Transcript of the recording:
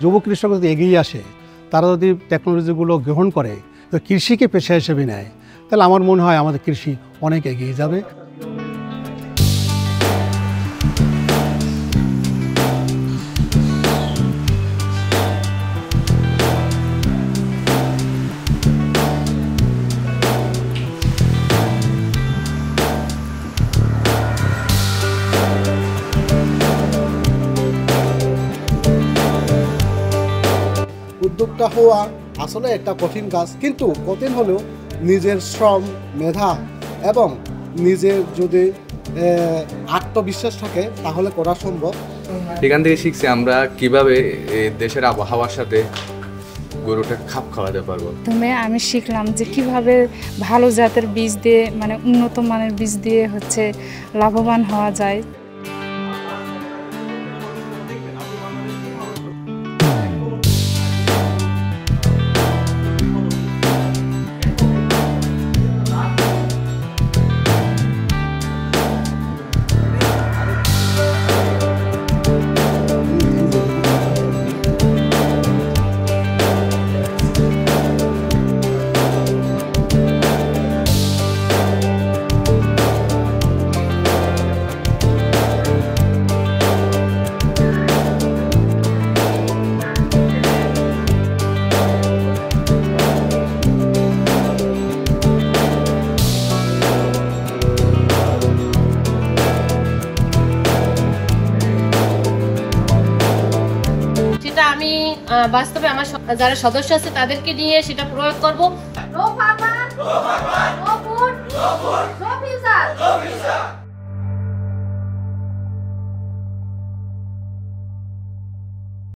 যুব কৃষক যদি এগিয়ে আসে, তারা যদি টেকনোলজিগুলো গ্রহণ করে, তো কৃষিকে পেশা হিসেবে নেয়, তাহলে আমার মনে হয় আমাদের কৃষি অনেক এগিয়ে যাবে। উদ্যোক্তা হওয়া আসলে একটা কঠিন কাজ, কিন্তু কঠিন হলেও নিজের শ্রম, মেধা এবং নিজের যদি আত্মবিশ্বাস থাকে তাহলে করা সম্ভব। এখান থেকে শিখছি আমরা কিভাবে দেশের আবহাওয়ার সাথে গরুটা খাপ খাওয়াতে পারবো। প্রথমে আমি শিখলাম যে কিভাবে ভালো জাতের বীজ দিয়ে, মানে উন্নত মানের বীজ দিয়ে লাভবান হওয়া যায়। আমি বাস্তবে আমার যারা সদস্য আছে তাদেরকে নিয়ে সেটা প্রয়োগ করব।